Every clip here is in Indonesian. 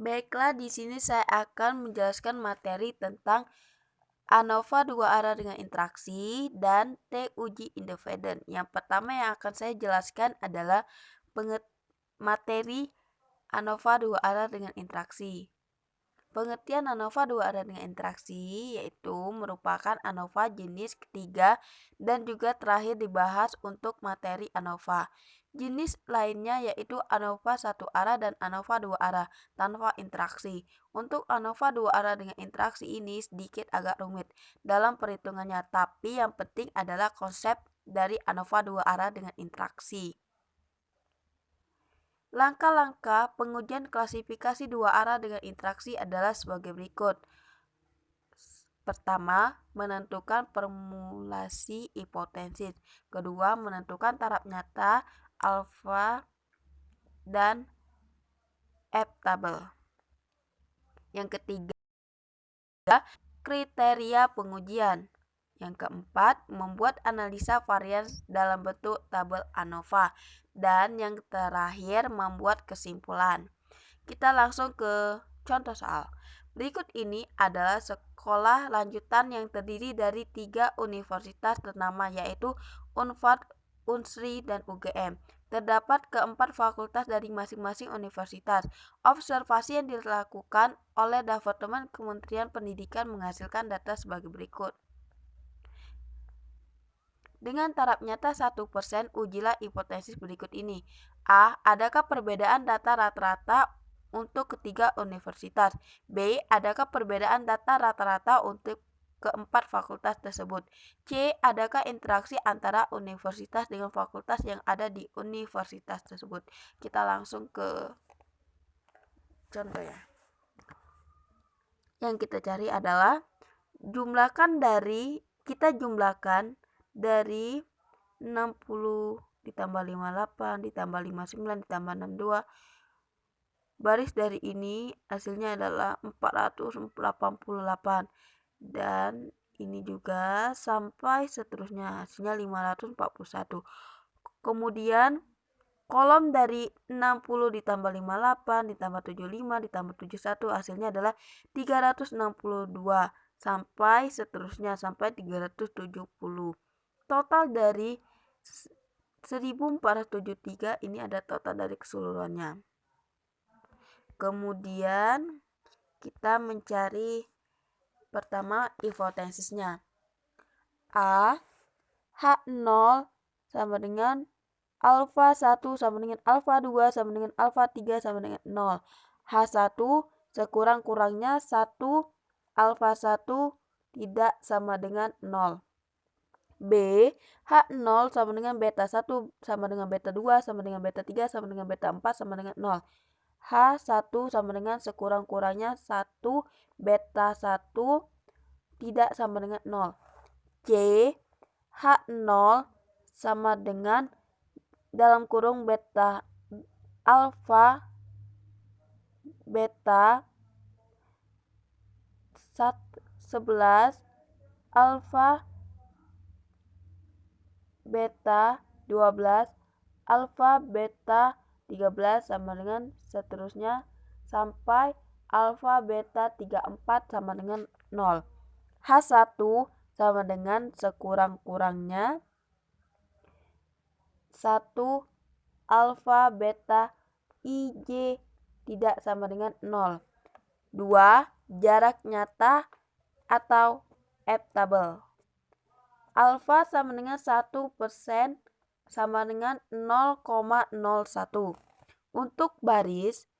Baiklah, di sini saya akan menjelaskan materi tentang ANOVA dua arah dengan interaksi dan T uji independen. Yang pertama yang akan saya jelaskan adalah materi ANOVA dua arah dengan interaksi. Pengertian ANOVA dua arah dengan interaksi yaitu merupakan ANOVA jenis ketiga dan juga terakhir dibahas untuk materi ANOVA. Jenis lainnya yaitu ANOVA satu arah dan ANOVA dua arah tanpa interaksi. Untuk ANOVA dua arah dengan interaksi ini sedikit agak rumit dalam perhitungannya, tapi yang penting adalah konsep dari ANOVA dua arah dengan interaksi. Langkah-langkah pengujian klasifikasi dua arah dengan interaksi adalah sebagai berikut. Pertama, menentukan formulasi hipotesis. Kedua, menentukan taraf nyata, alfa, dan F-tabel. Yang ketiga, kriteria pengujian. Yang keempat, membuat analisa varian dalam bentuk tabel ANOVA. Dan yang terakhir, membuat kesimpulan. Kita langsung ke contoh soal. Berikut ini adalah sekolah lanjutan yang terdiri dari 3 universitas ternama yaitu Unpad, Unsri, dan UGM. Terdapat keempat fakultas dari masing-masing universitas. Observasi yang dilakukan oleh Departemen Kementerian Pendidikan menghasilkan data sebagai berikut. Dengan taraf nyata 1%, ujilah hipotesis berikut ini. A. Adakah perbedaan data rata-rata untuk ketiga universitas? B. Adakah perbedaan data rata-rata untuk keempat fakultas tersebut? C. Adakah interaksi antara universitas dengan fakultas yang ada di universitas tersebut? Kita langsung ke contoh ya. Yang kita cari adalah kita jumlahkan dari 60 ditambah 58 ditambah 59 ditambah 62. Baris dari ini hasilnya adalah 488 dan ini juga sampai seterusnya hasilnya 541. Kemudian kolom dari 60 ditambah 58 ditambah 75 ditambah 71 hasilnya adalah 362 sampai seterusnya sampai 370. Total dari 1473 ini ada total dari keseluruhannya. Kemudian kita mencari pertama hipotesisnya. A H0 sama dengan alfa 1 sama dengan alfa 2 sama dengan alfa 3 sama dengan 0. H1 sekurang-kurangnya 1 alfa 1 tidak sama dengan 0. B. H0 sama dengan beta 1 sama dengan beta 2 sama dengan beta 3 sama dengan beta 4 sama dengan 0. H1 sama dengan sekurang-kurangnya 1 beta 1 tidak sama dengan 0. C. H0 sama dengan dalam kurung beta alfa beta 11 alfa beta 12 alfa beta 13 sama dengan seterusnya sampai alfa beta 34 sama dengan 0. H1 sama dengan sekurang-kurangnya 1 alfa beta IJ tidak sama dengan 0. 2. Jarak nyata atau F-tabel. Alfa sama dengan 1% sama dengan 0,01. Untuk baris,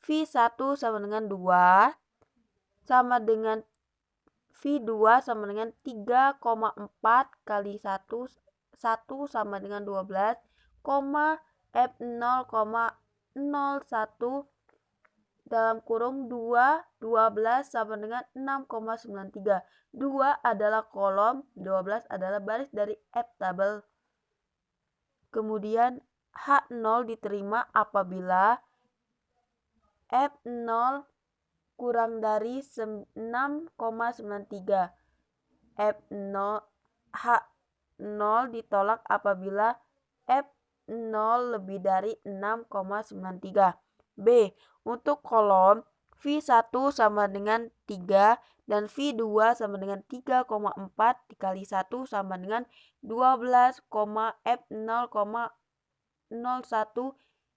V1 sama dengan 2 sama dengan V2 sama dengan 3,4 kali 1 sama dengan 12, F0,01 dalam kurung 2, 12 sama dengan 6,93. 2 adalah kolom, 12 adalah baris dari F-tabel. Kemudian H0 diterima apabila F0 kurang dari 6,93. H0 ditolak apabila F0 lebih dari 6,93. B. Untuk kolom V1 sama dengan 3 dan V2 sama dengan 3,4 dikali 1 sama dengan 12, F0,01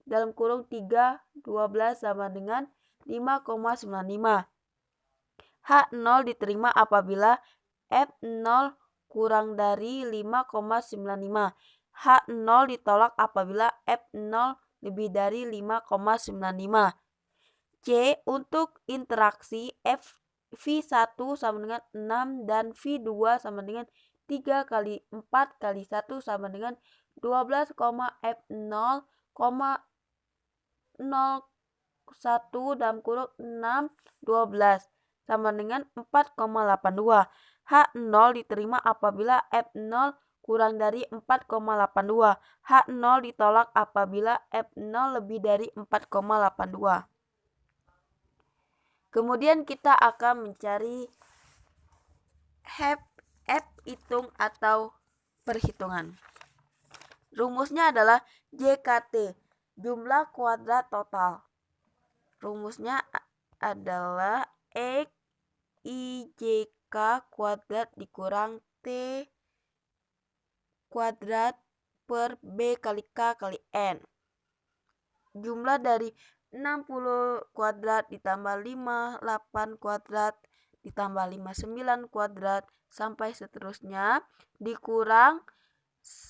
dalam kurung 3, 12 sama dengan 5,95. H0 diterima apabila F0 kurang dari 5,95. H0 ditolak apabila F0 lebih dari 5,95. C. Untuk interaksi V1 sama dengan 6 dan V2 sama dengan 3 kali 4 kali 1 sama dengan 12, F0, 01 dalam kurung 6, 12 sama dengan 4,82. H0 diterima apabila F0 kurang dari 4,82. H0 ditolak apabila F0 lebih dari 4,82. Kemudian kita akan mencari F hitung atau perhitungan. Rumusnya adalah JKT, jumlah kuadrat total. Rumusnya adalah XIJK kuadrat dikurang T kuadrat per B kali K kali N. Jumlah dari 60 kuadrat ditambah 58 kuadrat ditambah 59 kuadrat sampai seterusnya dikurang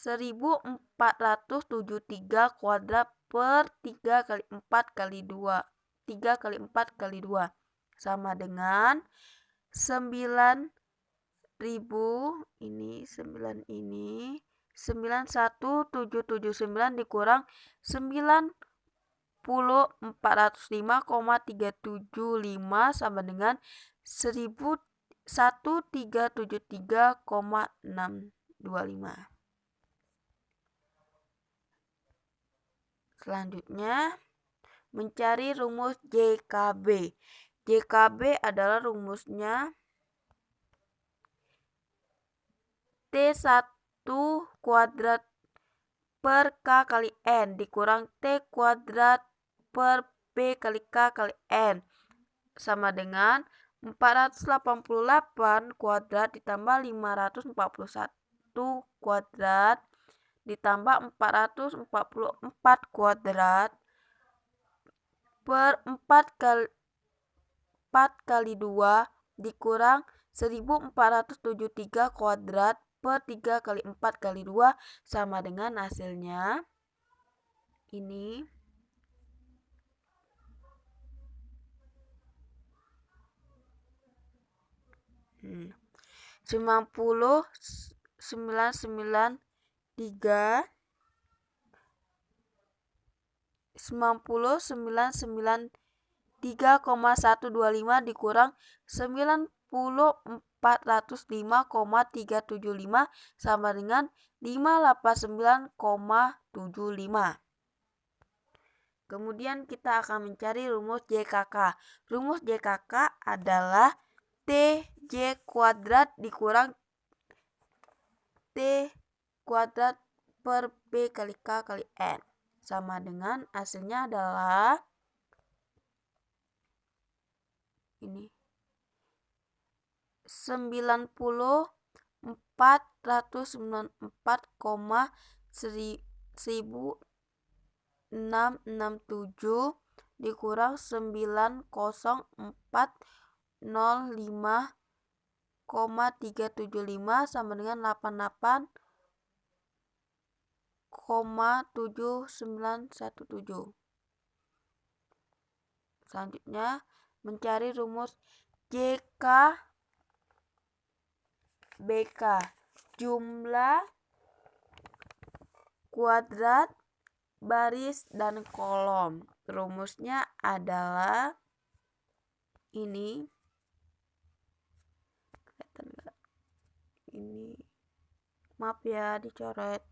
1473 kuadrat per 3 kali 4 kali 2 3 kali 4 kali 2 sama dengan 9.000 ini 9 ini 91779 dikurang 405,375 sama dengan 1373,625. Selanjutnya mencari rumus JKB. JKB adalah rumusnya T1 kuadrat per K kali N dikurang T kuadrat per B kali K kali N sama dengan 488 kuadrat ditambah 541 kuadrat ditambah 444 kuadrat per 4 kali 2 dikurang 1473 kuadrat per 3 kali 4 kali 2 sama dengan hasilnya ini 90.993,125 dikurang 9405,375 sama dengan 589,75. Kemudian kita akan mencari rumus JKK. Rumus JKK adalah TJ kuadrat dikurang T kuadrat per B kali K kali N sama dengan hasilnya adalah ini 90.494,1667 dikurang 90405,375 sama dengan 88,7917. Selanjutnya mencari rumus JKBK, jumlah kuadrat baris dan kolom. Rumusnya adalah ini maaf ya dicoret,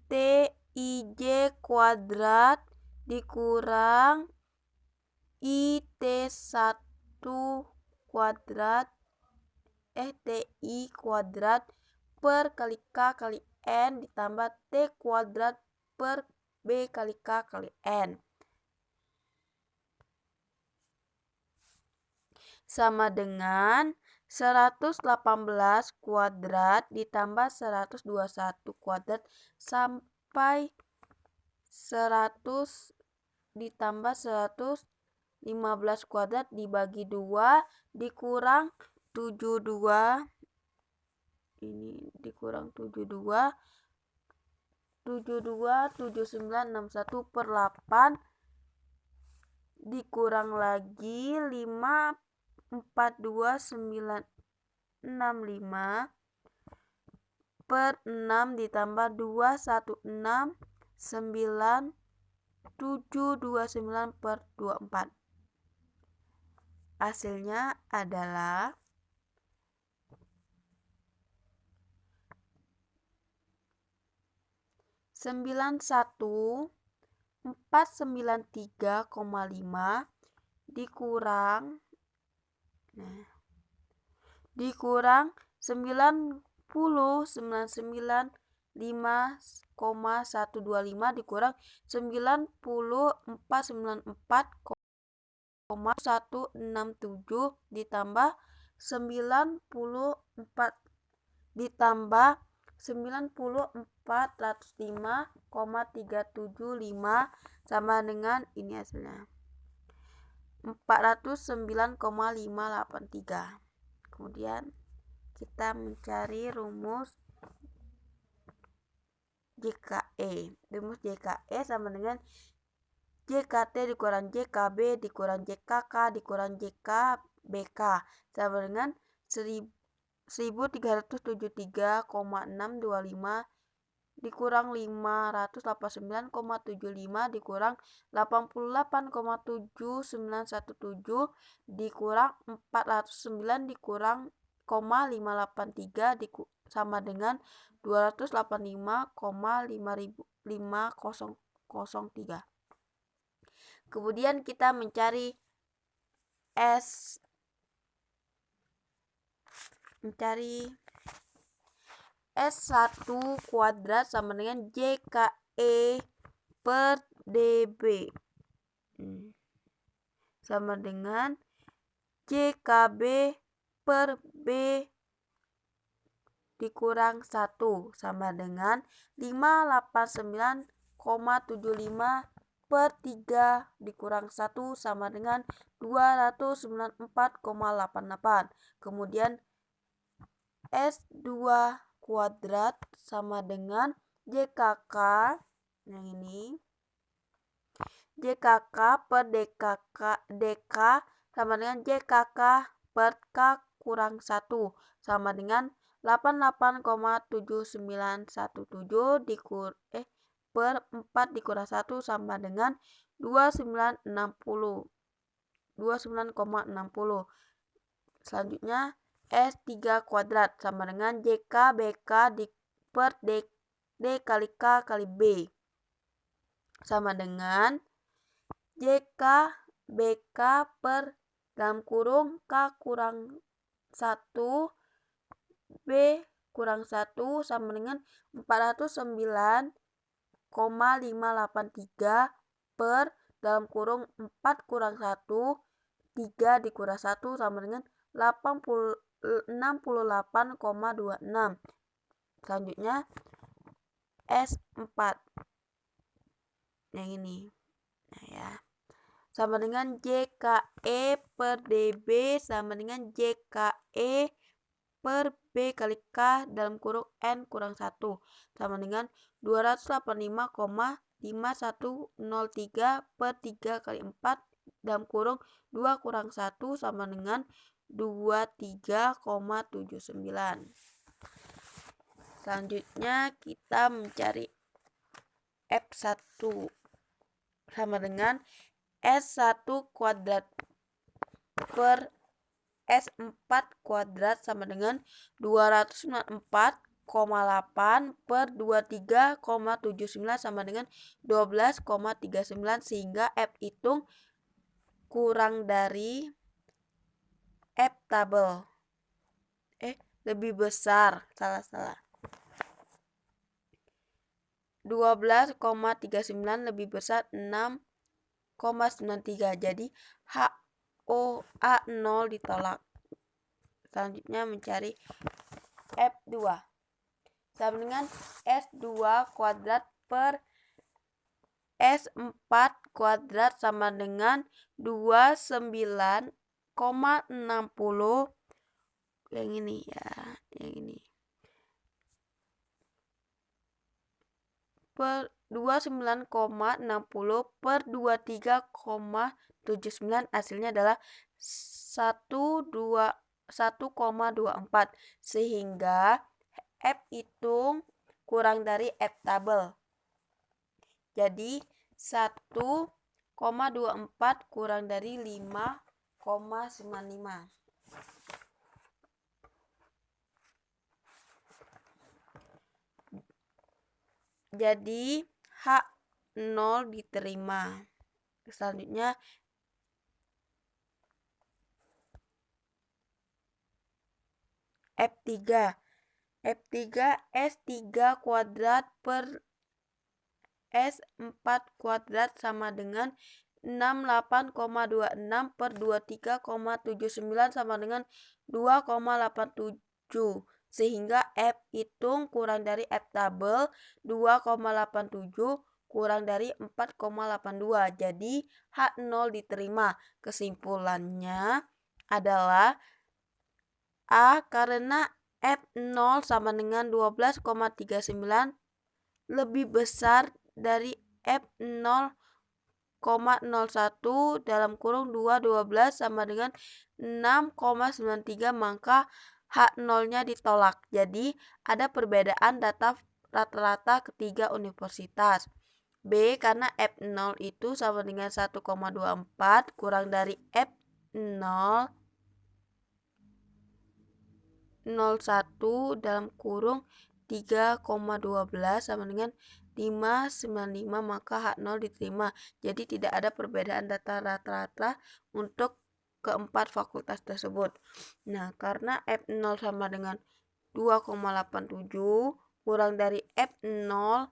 TIJ kuadrat dikurang IT1 kuadrat TI kuadrat per kali K kali N ditambah T kuadrat per B kali K kali N sama dengan 118 kuadrat ditambah 121 kuadrat sampai 100 ditambah 115 kuadrat dibagi 2 dikurang 72, ini dikurang 72, 7961 per 8 dikurang lagi 542965 per 6 ditambah 2169 per 24. Hasilnya adalah 91.493,5 dikurang 90.995,125 dikurang 9494,167 ditambah 94 ditambah 9405,375 sama dengan ini hasilnya 409,583. Kemudian kita mencari rumus JKE. Rumus JKE sama dengan JKT dikurang JKB dikurang JKK dikurang JKBK sama dengan 1373,625 dikurang 589,75 dikurang 88,7917 dikurang 409 dikurang 583 sama dengan 285,5003. Kemudian kita mencari S1 kuadrat sama dengan JKE per DB sama dengan JKB per B dikurang 1 sama dengan 589,75 per 3 dikurang 1 sama dengan 294,88. Kemudian S2 kuadrat sama dengan JKK yang ini JKK per DK sama dengan JKK per K kurang 1 sama dengan 88,7917 per 4 dikurang 1 sama dengan 29,60. Selanjutnya S3 kuadrat sama dengan JKBK per D kali K kali B sama dengan JKBK per dalam kurung K kurang 1 B kurang 1 sama dengan 409,583 per dalam kurung 4 kurang 1 3 dikurang 1 sama dengan 68,26. Selanjutnya S4 yang ini sama dengan JKE per DB sama dengan JKE per B kali K dalam kurung N kurang 1 sama dengan 285,5103 per 3 kali 4 dalam kurung 2 kurang 1 sama dengan 23,79. Selanjutnya kita mencari F1 sama dengan S1 kuadrat per S4 kuadrat sama dengan 294,8 per 23,79 sama dengan 12,39 sehingga F hitung kurang dari F tabel lebih besar, salah 12,39 lebih besar 6,93. Jadi H A0 ditolak. Selanjutnya mencari F2 sama dengan S2 kuadrat per S4 kuadrat sama dengan 29,60 yang ini ya, yang ini per 29,60 per 23,79 hasilnya adalah 1,24 sehingga F hitung kurang dari F tabel. Jadi 1,24 kurang dari 5,95. Jadi H0 diterima. Selanjutnya F3 S3 kuadrat per S4 kuadrat sama dengan 68,26 per 23,79 sama dengan 2,87 sehingga F hitung kurang dari F tabel 2,87 kurang dari 4,82. Jadi H0 diterima. Kesimpulannya adalah A karena F0 sama dengan 12,39 lebih besar dari F0,01 dalam kurung 2 sama dengan 6,93 maka H0-nya ditolak. Jadi ada perbedaan data rata-rata ketiga universitas. B karena F0 itu sama dengan 1,24 kurang dari F0 01 dalam kurung 3,12 sama dengan 595 maka H0 diterima. Jadi tidak ada perbedaan data rata-rata untuk keempat fakultas tersebut. Nah, karena F0 sama dengan 2,87 kurang dari F0,01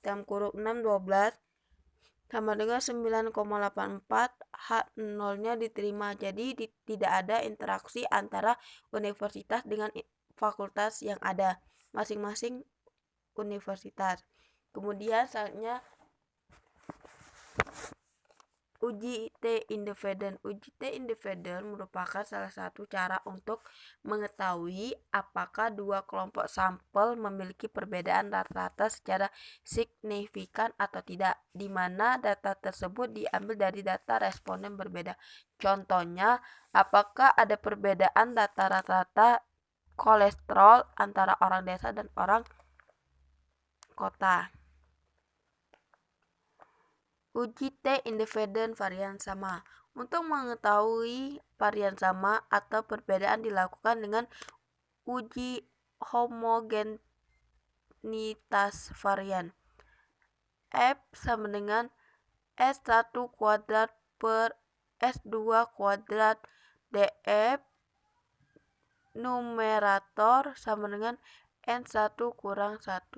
dalam kurung 612 sama dengan 9,84 H0-nya diterima. Jadi tidak ada interaksi antara universitas dengan fakultas yang ada masing-masing universitas. Kemudian selanjutnya uji T independen. Uji T independen merupakan salah satu cara untuk mengetahui apakah dua kelompok sampel memiliki perbedaan rata-rata secara signifikan atau tidak, di mana data tersebut diambil dari data responden berbeda. Contohnya, apakah ada perbedaan data rata-rata kolesterol antara orang desa dan orang kota. Uji T independen varian sama. Untuk mengetahui varian sama atau perbedaan dilakukan dengan uji homogenitas varian. F sama dengan S1 kuadrat per S2 kuadrat DF numerator sama dengan N1 kurang 1.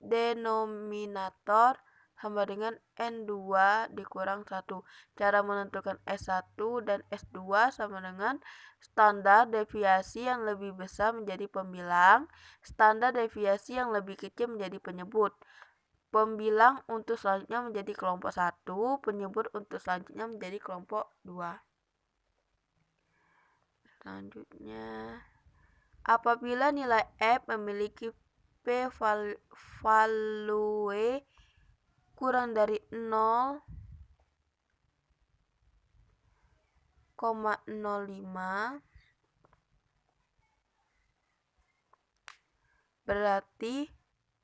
Denominator sama dengan N2 dikurang 1. Cara menentukan S1 dan S2 sama dengan standar deviasi yang lebih besar menjadi pembilang, standar deviasi yang lebih kecil menjadi penyebut. Pembilang untuk selanjutnya menjadi kelompok 1, penyebut untuk selanjutnya menjadi kelompok 2. Selanjutnya, apabila nilai F memiliki p-value kurang dari 0,05 berarti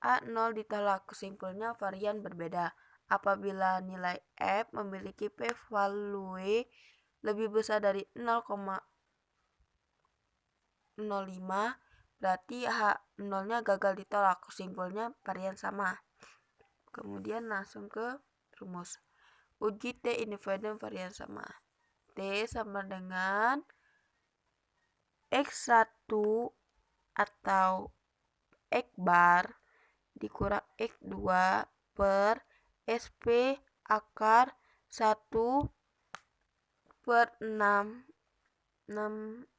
A0 ditolak. Kesimpulannya varian berbeda. Apabila nilai F memiliki p-value lebih besar dari 0,05 berarti H0-nya gagal ditolak. Kesimpulannya varian sama. Kemudian langsung ke rumus. Uji T independen varian sama. T sama dengan X1 atau X bar dikurang X2 per SP akar 1/6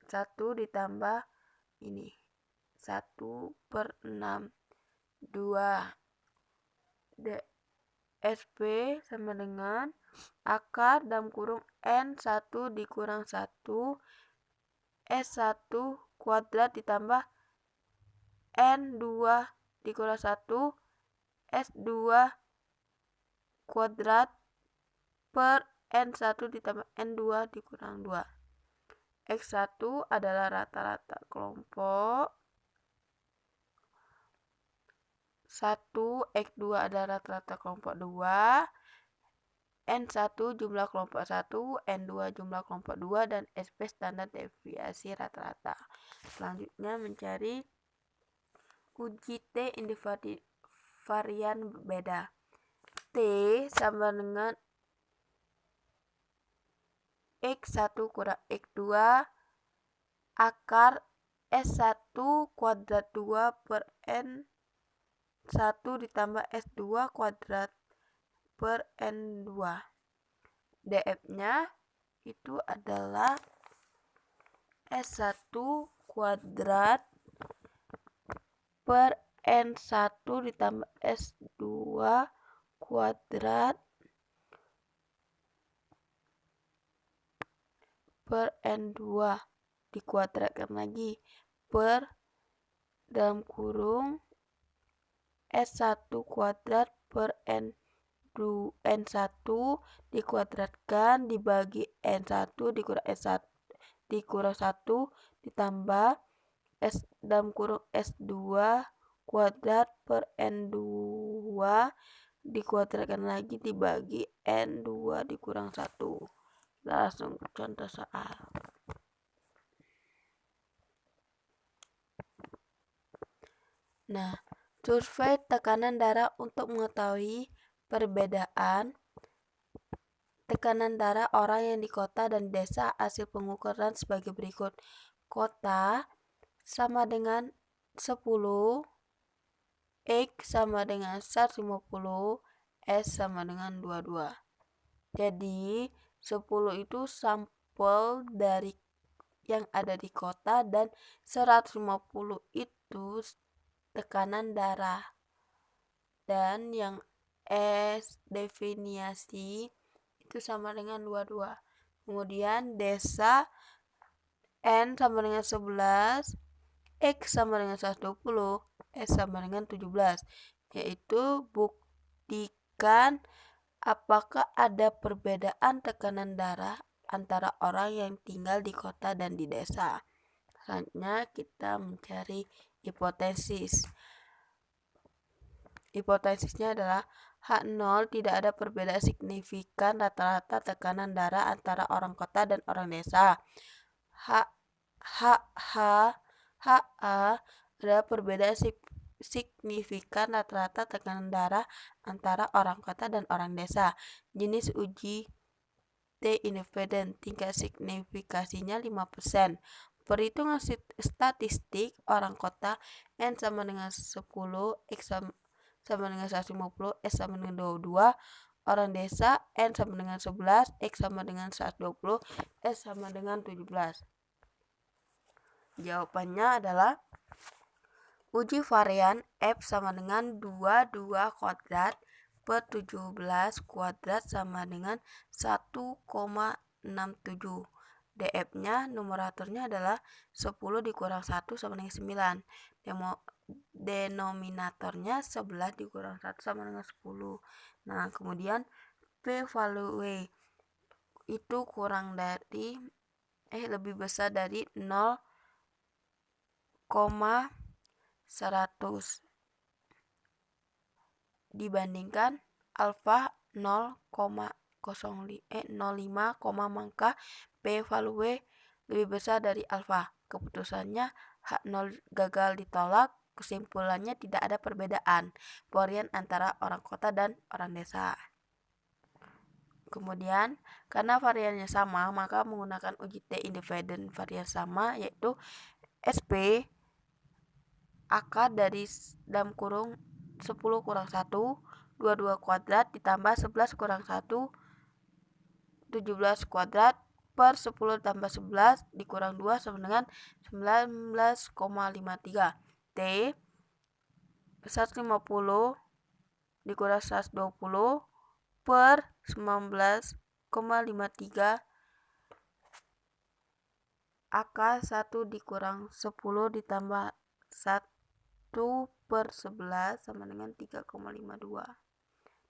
1 ditambah ini 1/6 2 SP sama dengan akar dalam kurung N1 dikurang 1 S1 kuadrat ditambah N2 dikurang 1 S2 kuadrat per N1 ditambah N2 dikurang 2. X1 adalah rata-rata kelompok 1, X2 adalah rata-rata kelompok 2, N1 jumlah kelompok 1, N2 jumlah kelompok 2, dan SP standar deviasi rata-rata. Selanjutnya mencari uji T indivarian berbeda. T sama dengan X1 kurang X2 akar S1 kuadrat 2 per N1 ditambah S2 kuadrat per N2. DF-nya itu adalah S1 kuadrat per N1 ditambah S2 kuadrat per N2 dikuadratkan lagi per dalam kurung S1 kuadrat per N1 dikuadratkan dibagi N1 dikurang S1 dikurang 1 ditambah S dalam kurung S2 kuadrat per N2 dikuadratkan lagi dibagi N2 dikurang 1. Kita langsung contoh soal. Nah, survei tekanan darah untuk mengetahui perbedaan tekanan darah orang yang di kota dan desa. Hasil pengukuran sebagai berikut. Kota sama dengan 10, X sama dengan 150, S sama dengan 22. Jadi 10 itu sampel dari yang ada di kota dan 150 itu tekanan darah. Dan yang S definisi itu sama dengan 22. Kemudian desa N sama dengan 11, X sama dengan 120, S sama dengan 17. Yaitu buktikan apakah ada perbedaan tekanan darah antara orang yang tinggal di kota dan di desa. Selanjutnya kita mencari hipotesis. Hipotesisnya adalah H0 tidak ada perbedaan signifikan rata-rata tekanan darah antara orang kota dan orang desa. HA adalah perbedaan signifikan rata-rata tekanan darah antara orang kota dan orang desa. Jenis uji T independen, tingkat signifikasinya 5%. Perhitungan statistik orang kota N sama dengan 10, X sama dengan 150, S sama dengan 22. Orang desa N sama dengan 11, X sama dengan 120, S sama dengan 17. Jawabannya adalah uji varian F sama dengan 22 kuadrat per 17 kuadrat sama dengan 1,67. DF-nya numeratornya adalah 10 dikurang 1 sama dengan 9. Denominatornya 11 dikurang 1 sama dengan 10. Nah, kemudian P-value itu kurang dari lebih besar dari 0,100 dibandingkan alfa 0,05, maka P-value lebih besar dari alfa. Keputusannya H0 gagal ditolak. Kesimpulannya tidak ada perbedaan varian antara orang kota dan orang desa. Kemudian, karena variannya sama, maka menggunakan uji T independen varian sama, yaitu SP akar dari dalam kurung 10 kurang 1, 22 kuadrat ditambah 11 kurang 1, 17 kuadrat per 10 tambah 11 dikurang 2 sama dengan 19,53. T 150 dikurang 120 per 19,53 angka 1 dikurang 10 ditambah 1 per 11 sama dengan 3,52.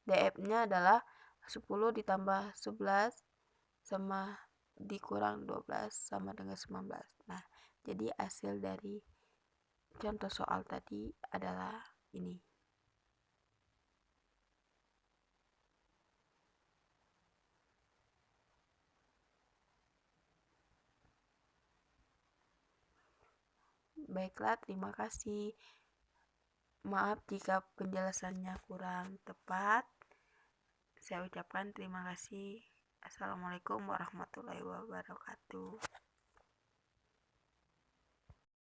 DF-nya adalah 10 ditambah 11 sama dikurang 12 sama dengan 19. Nah, jadi hasil dari contoh soal tadi adalah ini. Baiklah, terima kasih. Maaf jika penjelasannya kurang tepat. Saya ucapkan terima kasih. Assalamualaikum warahmatullahi wabarakatuh.